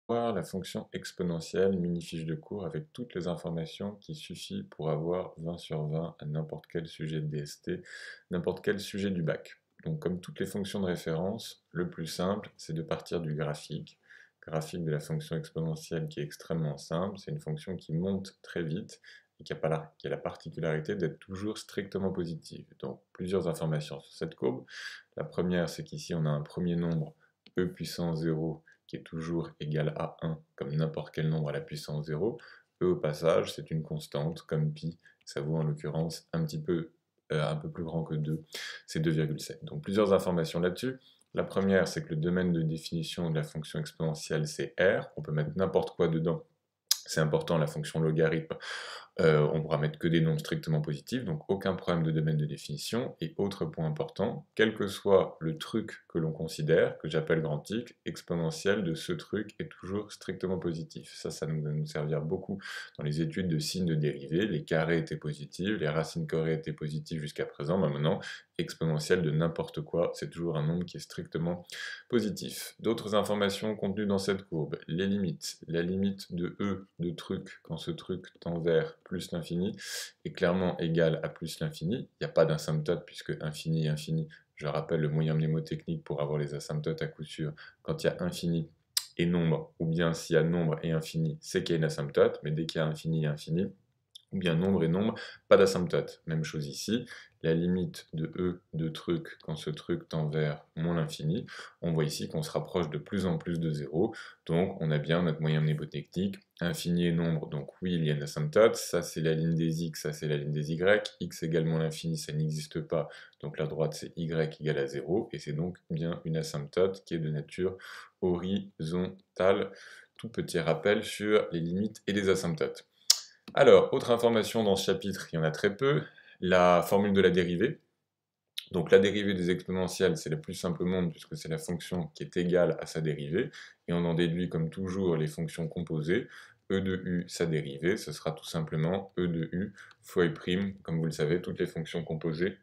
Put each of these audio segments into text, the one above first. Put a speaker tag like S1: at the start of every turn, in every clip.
S1: Voir la fonction exponentielle, mini-fiche de cours avec toutes les informations qui suffit pour avoir 20 sur 20 à n'importe quel sujet de DST, n'importe quel sujet du bac. Donc comme toutes les fonctions de référence, le plus simple, c'est de partir du graphique. Graphique de la fonction exponentielle qui est extrêmement simple, c'est une fonction qui monte très vite et qui a la particularité d'être toujours strictement positive. Donc plusieurs informations sur cette courbe. La première, c'est qu'ici on a un premier nombre e puissance 0 qui est toujours égal à 1, comme n'importe quel nombre à la puissance 0. E au passage, c'est une constante, comme pi, ça vaut en l'occurrence un peu plus grand que 2, c'est 2,7. Donc plusieurs informations là-dessus. La première, c'est que le domaine de définition de la fonction exponentielle, c'est R. On peut mettre n'importe quoi dedans. C'est important, la fonction logarithme, on pourra mettre que des nombres strictement positifs, donc aucun problème de domaine de définition. Et autre point important, quel que soit le truc que l'on considère, que j'appelle grand X, exponentielle de ce truc est toujours strictement positif. Ça va nous servir beaucoup dans les études de signes de dérivés. Les carrés étaient positifs, les racines carrées étaient positives jusqu'à présent, mais maintenant, exponentielle de n'importe quoi, c'est toujours un nombre qui est strictement positif. D'autres informations contenues dans cette courbe, les limites. La limite de E de truc, quand ce truc tend vers plus l'infini, est clairement égale à plus l'infini. Il n'y a pas d'asymptote puisque infini et infini, je rappelle le moyen mnémotechnique pour avoir les asymptotes à coup sûr, quand il y a infini et nombre, ou bien s'il y a nombre et infini, c'est qu'il y a une asymptote, mais dès qu'il y a infini et infini, ou bien nombre et nombre, pas d'asymptote. Même chose ici, la limite de E de truc quand ce truc tend vers moins l'infini, on voit ici qu'on se rapproche de plus en plus de 0, donc on a bien notre moyen mnémotechnique, infini et nombre, donc oui il y a une asymptote, ça c'est la ligne des x, ça c'est la ligne des y, x égale moins l'infini ça n'existe pas, donc la droite c'est y égale à 0, et c'est donc bien une asymptote qui est de nature horizontale. Tout petit rappel sur les limites et les asymptotes. Alors, autre information dans ce chapitre, il y en a très peu, la formule de la dérivée. Donc la dérivée des exponentielles, c'est la plus simple au monde puisque c'est la fonction qui est égale à sa dérivée, et on en déduit comme toujours les fonctions composées. E de u, sa dérivée, ce sera tout simplement E de u fois u'. Comme vous le savez, toutes les fonctions composées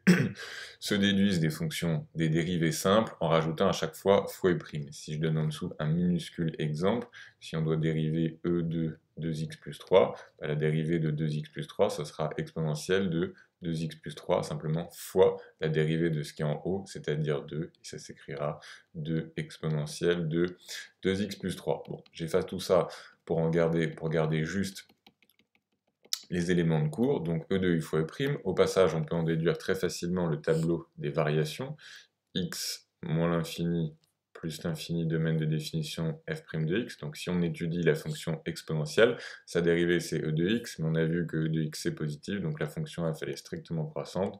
S1: se déduisent des dérivées simples en rajoutant à chaque fois fois u'. Si je donne en dessous un minuscule exemple, si on doit dériver E de 2x plus 3, la dérivée de 2x plus 3, ce sera exponentielle de 2x plus 3, simplement fois la dérivée de ce qui est en haut, c'est-à-dire 2, et ça s'écrira 2 exponentielle de 2x plus 3. Bon, j'efface tout ça pour garder juste les éléments de cours, donc E de u fois E'. Au passage, on peut en déduire très facilement le tableau des variations, x moins l'infini plus l'infini domaine de définition f' de x. Donc si on étudie la fonction exponentielle, sa dérivée c'est e de x, mais on a vu que e de x est positif, donc la fonction f elle est strictement croissante,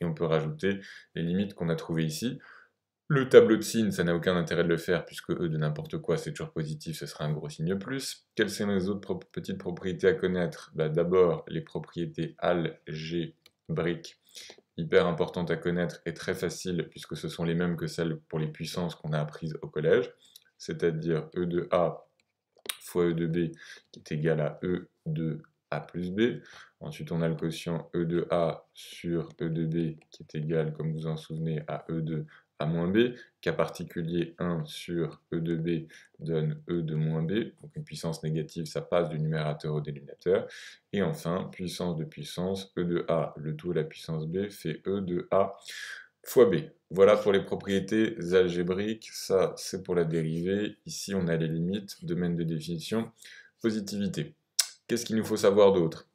S1: et on peut rajouter les limites qu'on a trouvées ici. Le tableau de signes, ça n'a aucun intérêt de le faire, puisque e de n'importe quoi c'est toujours positif, ce sera un gros signe plus. Quelles sont les autres petites propriétés à connaître? D'abord, les propriétés algébriques, hyper importante à connaître et très facile puisque ce sont les mêmes que celles pour les puissances qu'on a apprises au collège, c'est-à-dire E de A fois E de B qui est égal à E de A plus B. Ensuite, on a le quotient E de A sur E de B qui est égal, comme vous en souvenez, à E de A moins B. Cas particulier 1 sur E de B donne E de moins B. Donc une puissance négative, ça passe du numérateur au dénominateur. Et enfin, puissance de puissance, E de A, le tout à la puissance B, fait E de A fois B. Voilà pour les propriétés algébriques, ça c'est pour la dérivée. Ici on a les limites, domaine de définition, positivité. Qu'est-ce qu'il nous faut savoir d'autre?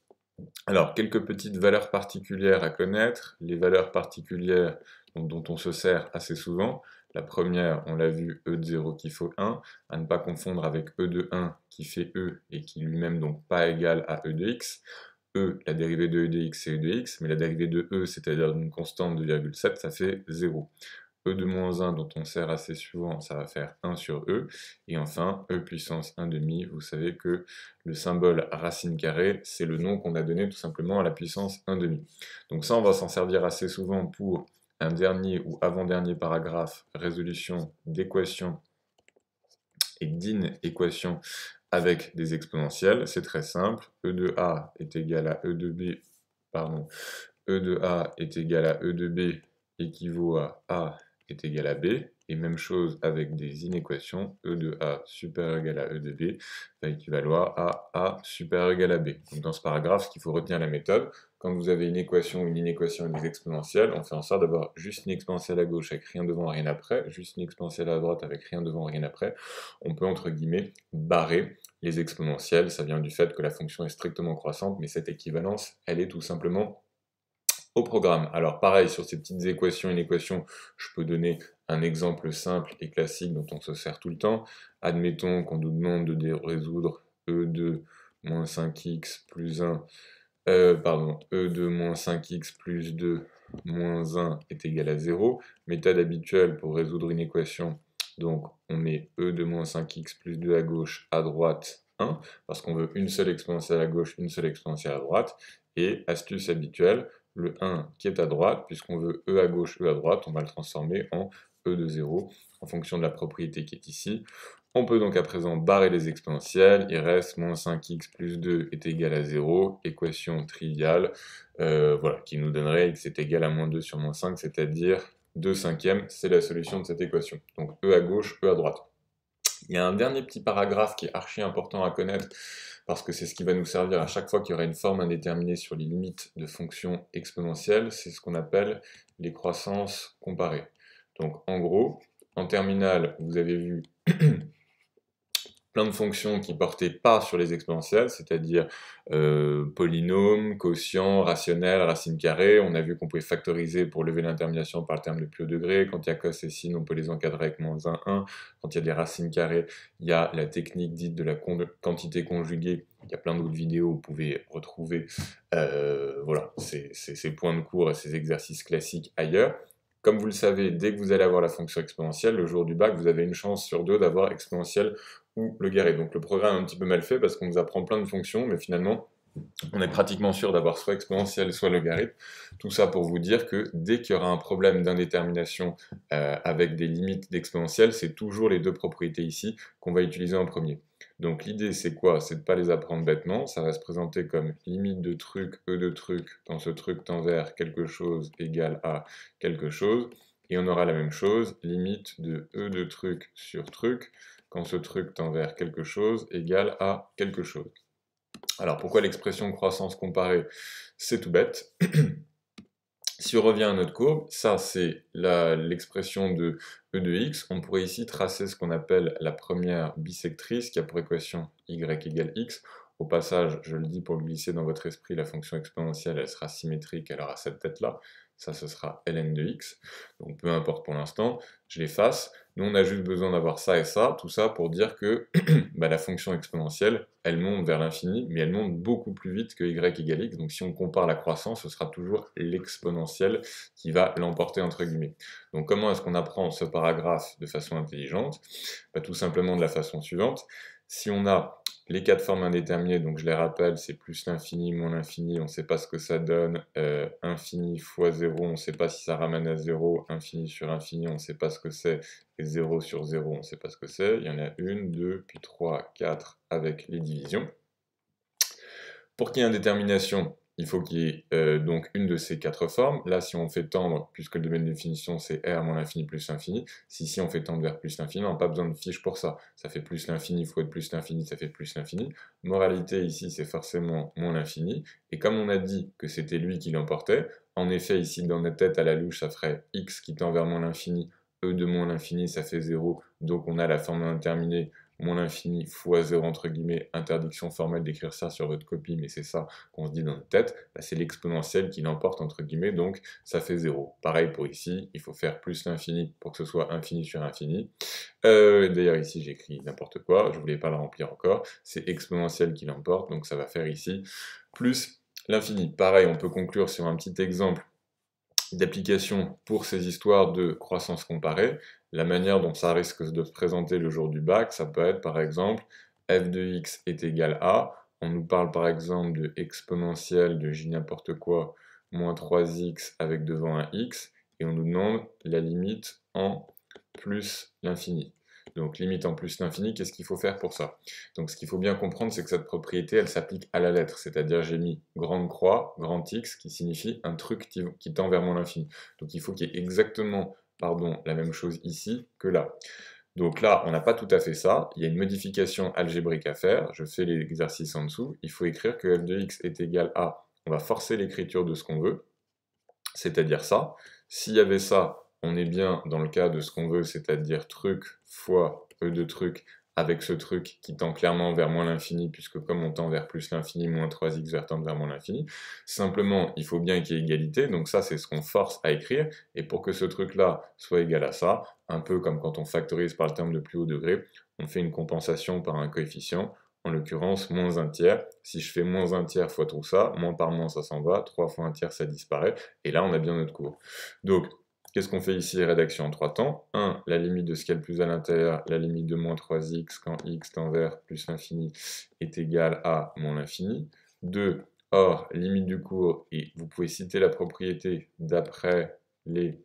S1: Alors, quelques petites valeurs particulières à connaître, les valeurs particulières dont on se sert assez souvent. La première, on l'a vu, E de 0 qui faut 1, à ne pas confondre avec E de 1 qui fait E et qui lui-même donc pas égal à E de x. E, la dérivée de E de x, c'est E de x, mais la dérivée de E, c'est-à-dire d'une constante de 2,7, ça fait 0. E de moins 1, dont on sert assez souvent, ça va faire 1 sur E. Et enfin, E puissance 1 demi, vous savez que le symbole racine carrée, c'est le nom qu'on a donné tout simplement à la puissance 1 demi. Donc ça, on va s'en servir assez souvent pour un dernier ou avant-dernier paragraphe, résolution d'équations et d'inéquations avec des exponentielles. C'est très simple, E de A est égal à E de B, pardon, E de A est égal à E de B équivaut à A est égal à B, Et même chose avec des inéquations, E de A supérieur ou égal à E de B va équivaloir à A supérieur ou égal à B. Donc dans ce paragraphe, ce qu'il faut retenir la méthode, quand vous avez une équation et des exponentielles, on fait en sorte d'avoir juste une exponentielle à gauche avec rien devant, rien après, juste une exponentielle à droite avec rien devant, rien après. On peut, entre guillemets, barrer les exponentielles. Ça vient du fait que la fonction est strictement croissante, mais cette équivalence, elle est tout simplement au programme. Alors pareil, sur ces petites équations, une équation, je peux donner un exemple simple et classique dont on se sert tout le temps. Admettons qu'on nous demande de résoudre E2 moins 5x plus 1 E2 moins 5x plus 2 moins 1 est égal à 0. Méthode habituelle pour résoudre une équation, donc on met E2 moins 5x plus 2 à gauche, à droite 1, parce qu'on veut une seule exponentielle à gauche, une seule exponentielle à droite. Et astuce habituelle, le 1 qui est à droite, puisqu'on veut E à gauche, E à droite, on va le transformer en E de 0, en fonction de la propriété qui est ici. On peut donc à présent barrer les exponentielles, il reste moins 5x plus 2 est égal à 0, équation triviale, voilà, qui nous donnerait x est égal à moins 2 sur moins 5, c'est-à-dire 2 cinquièmes, c'est la solution de cette équation. Donc E à gauche, E à droite. Il y a un dernier petit paragraphe qui est archi important à connaître, parce que c'est ce qui va nous servir à chaque fois qu'il y aura une forme indéterminée sur les limites de fonctions exponentielles, c'est ce qu'on appelle les croissances comparées. Donc en gros, en terminale, vous avez vu plein de fonctions qui portaient pas sur les exponentielles, c'est-à-dire polynôme, quotient, rationnel, racine carrée. On a vu qu'on pouvait factoriser pour lever l'intermination par le terme de pi au degré. Quand il y a cos et sin, on peut les encadrer avec moins 1, 1. Quand il y a des racines carrées, il y a la technique dite de la quantité conjuguée. Il y a plein d'autres vidéos où vous pouvez retrouver voilà, ces points de cours et ces exercices classiques ailleurs. Comme vous le savez, dès que vous allez avoir la fonction exponentielle, le jour du bac, vous avez une chance sur deux d'avoir exponentielle ou logarithme. Donc le programme est un petit peu mal fait parce qu'on nous apprend plein de fonctions, mais finalement, on est pratiquement sûr d'avoir soit exponentielle, soit logarithme. Tout ça pour vous dire que dès qu'il y aura un problème d'indétermination avec des limites d'exponentielle, c'est toujours les deux propriétés ici qu'on va utiliser en premier. Donc l'idée c'est quoi? C'est de ne pas les apprendre bêtement, ça va se présenter comme limite de truc, E de truc, quand ce truc tend vers quelque chose égale à quelque chose, et on aura la même chose, limite de E de truc sur truc, quand ce truc tend vers quelque chose égale à quelque chose. Alors pourquoi l'expression croissance comparée? C'est tout bête. Si on revient à notre courbe, ça c'est l'expression de E de x. On pourrait ici tracer ce qu'on appelle la première bisectrice qui a pour équation y égale x. Au passage, je le dis pour le glisser dans votre esprit, la fonction exponentielle elle sera symétrique, elle aura cette tête-là. Ça, ce sera ln de x. Donc peu importe pour l'instant, je l'efface. Nous, on a juste besoin d'avoir ça et ça, tout ça pour dire que bah, la fonction exponentielle, elle monte vers l'infini, mais elle monte beaucoup plus vite que y égale x. Donc si on compare la croissance, ce sera toujours l'exponentielle qui va l'emporter entre guillemets. Donc comment est-ce qu'on apprend ce paragraphe de façon intelligente? Bah, tout simplement de la façon suivante. Si on a les quatre formes indéterminées, donc je les rappelle, c'est plus l'infini, moins l'infini, on ne sait pas ce que ça donne, infini fois 0, on ne sait pas si ça ramène à 0, infini sur infini, on ne sait pas ce que c'est, et 0 sur 0, on ne sait pas ce que c'est. Il y en a une, deux, puis 3, 4 avec les divisions. Pour qu'il y ait indétermination, il faut qu'il y ait donc une de ces quatre formes. Là, si on fait tendre, puisque le domaine de définition c'est R moins l'infini plus l'infini, si ici on fait tendre vers plus l'infini, on n'a pas besoin de fiche pour ça. Ça fait plus l'infini fois plus l'infini, ça fait plus l'infini. Moralité ici, c'est forcément moins l'infini. Et comme on a dit que c'était lui qui l'emportait, en effet, ici dans notre tête à la louche, ça ferait x qui tend vers moins l'infini, e de moins l'infini, ça fait 0. Donc on a la forme indéterminée moins l'infini fois 0 entre guillemets, interdiction formelle d'écrire ça sur votre copie, mais c'est ça qu'on se dit dans notre tête, bah, c'est l'exponentielle qui l'emporte entre guillemets, donc ça fait 0. Pareil pour ici, il faut faire plus l'infini pour que ce soit infini sur infini. D'ailleurs ici j'écris n'importe quoi, je voulais pas le remplir encore, c'est exponentielle qui l'emporte, donc ça va faire ici plus l'infini. Pareil, on peut conclure sur un petit exemple d'application pour ces histoires de croissance comparée. La manière dont ça risque de se présenter le jour du bac, ça peut être par exemple f de x est égal à, on nous parle par exemple de exponentielle de j n'importe quoi, moins 3x avec devant un x, et on nous demande la limite en plus l'infini. Donc limite en plus l'infini, qu'est-ce qu'il faut faire pour ça? Donc ce qu'il faut bien comprendre, c'est que cette propriété, elle s'applique à la lettre, c'est-à-dire j'ai mis grande croix, grand X, qui signifie un truc qui tend vers moins l'infini. Donc il faut qu'il y ait exactement pardon, la même chose ici que là. Donc là, on n'a pas tout à fait ça, il y a une modification algébrique à faire, je fais l'exercice en dessous, il faut écrire que f de x est égal à, on va forcer l'écriture de ce qu'on veut, c'est-à-dire ça. S'il y avait ça, on est bien dans le cas de ce qu'on veut, c'est-à-dire truc fois e de truc avec ce truc qui tend clairement vers moins l'infini, puisque comme on tend vers plus l'infini, moins 3x vers tendre vers moins l'infini. Simplement, il faut bien qu'il y ait égalité, donc ça c'est ce qu'on force à écrire, et pour que ce truc-là soit égal à ça, un peu comme quand on factorise par le terme de plus haut degré, on fait une compensation par un coefficient, en l'occurrence moins un tiers. Si je fais moins un tiers fois tout ça, moins par moins ça s'en va, 3 fois un tiers ça disparaît, et là on a bien notre cours. Donc, qu'est-ce qu'on fait ici? Rédaction en 3 temps. 1, la limite de ce qu'il y a le plus à l'intérieur, la limite de moins 3x quand x tend vers plus l'infini est égal à moins l'infini. 2, or, limite du cours, et vous pouvez citer la propriété d'après les...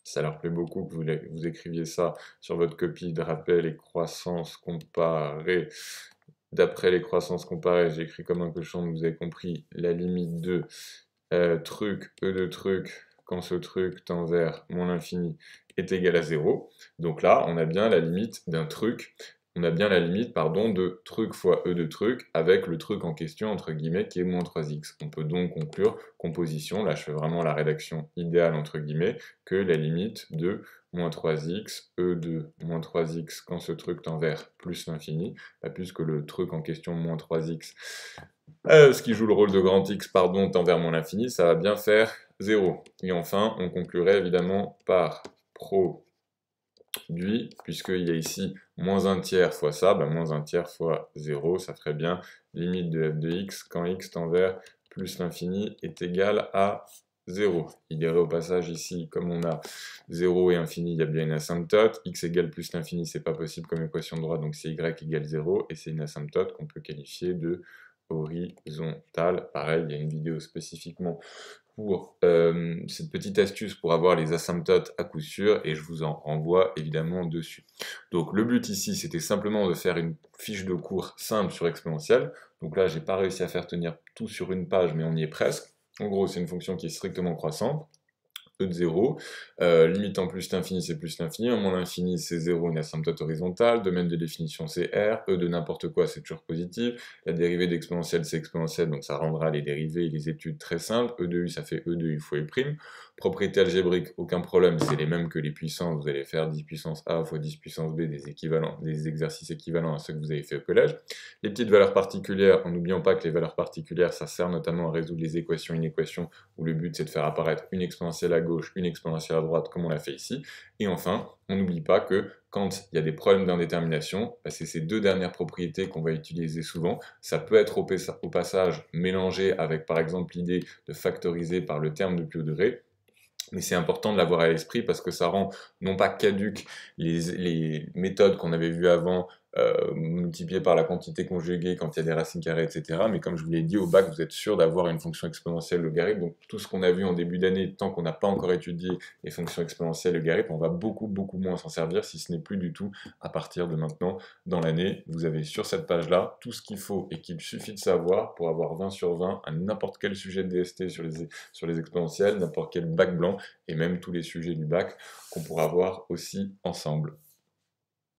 S1: Ça leur plaît beaucoup que vous écriviez ça sur votre copie de rappel et croissance comparée. D'après les croissances comparées, j'écris comme un cochon, vous avez compris, la limite de truc, e de truc, quand ce truc tend vers moins l'infini est égal à 0. Donc là, on a bien la limite d'un truc, on a bien la limite, pardon, de truc fois e de truc, avec le truc en question, entre guillemets, qui est moins 3x. On peut donc conclure, composition, là je fais vraiment la rédaction idéale, entre guillemets, que la limite de moins 3x, e de moins 3x, quand ce truc tend vers plus l'infini, puisque le truc en question, moins 3x, ce qui joue le rôle de grand X, pardon, tend vers moins l'infini, ça va bien faire 0. Et enfin, on conclurait évidemment par produit, puisqu'il y a ici moins un tiers fois ça, moins un tiers fois 0, ça ferait bien limite de f de x quand x tend vers plus l'infini est égal à 0. Il irait au passage ici, comme on a 0 et infini, il y a bien une asymptote. X égale plus l'infini, c'est pas possible comme équation de droite, donc c'est y égale 0, et c'est une asymptote qu'on peut qualifier de horizontale. Pareil, il y a une vidéo spécifiquement pour cette petite astuce pour avoir les asymptotes à coup sûr, et je vous en renvoie évidemment dessus. Donc le but ici, c'était simplement de faire une fiche de cours simple sur exponentielle. Donc là, j'ai pas réussi à faire tenir tout sur une page, mais on y est presque. En gros, c'est une fonction qui est strictement croissante, e de 0, limite en plus l'infini c'est plus l'infini, en moins l'infini c'est 0, une asymptote horizontale, domaine de définition c'est R, e de n'importe quoi c'est toujours positif, la dérivée d'exponentielle c'est exponentielle, donc ça rendra les dérivées et les études très simples, e de u ça fait e de u fois u', propriété algébrique, aucun problème, c'est les mêmes que les puissances, vous allez faire 10 puissance a fois 10 puissance b, des équivalents, des exercices équivalents à ceux que vous avez fait au collège. Les petites valeurs particulières, en n'oubliant pas que les valeurs particulières, ça sert notamment à résoudre les équations, une équation où le but c'est de faire apparaître une exponentielle à gauche, une exponentielle à droite, comme on l'a fait ici. Et enfin, on n'oublie pas que quand il y a des problèmes d'indétermination, c'est ces deux dernières propriétés qu'on va utiliser souvent. Ça peut être au passage mélangé avec par exemple l'idée de factoriser par le terme de plus haut degré. Mais c'est important de l'avoir à l'esprit parce que ça rend non pas caduques les méthodes qu'on avait vues avant, multipliées par la quantité conjuguée quand il y a des racines carrées, etc. Mais comme je vous l'ai dit, au bac, vous êtes sûr d'avoir une fonction exponentielle logarithme. Donc tout ce qu'on a vu en début d'année, tant qu'on n'a pas encore étudié les fonctions exponentielles logarithmes, on va beaucoup moins s'en servir, si ce n'est plus du tout à partir de maintenant dans l'année. Vous avez sur cette page-là tout ce qu'il faut et qu'il suffit de savoir pour avoir 20 sur 20 à n'importe quel sujet de DST sur les exponentielles, n'importe quel bac blanc, et même tous les sujets du bac qu'on pourra voir aussi ensemble.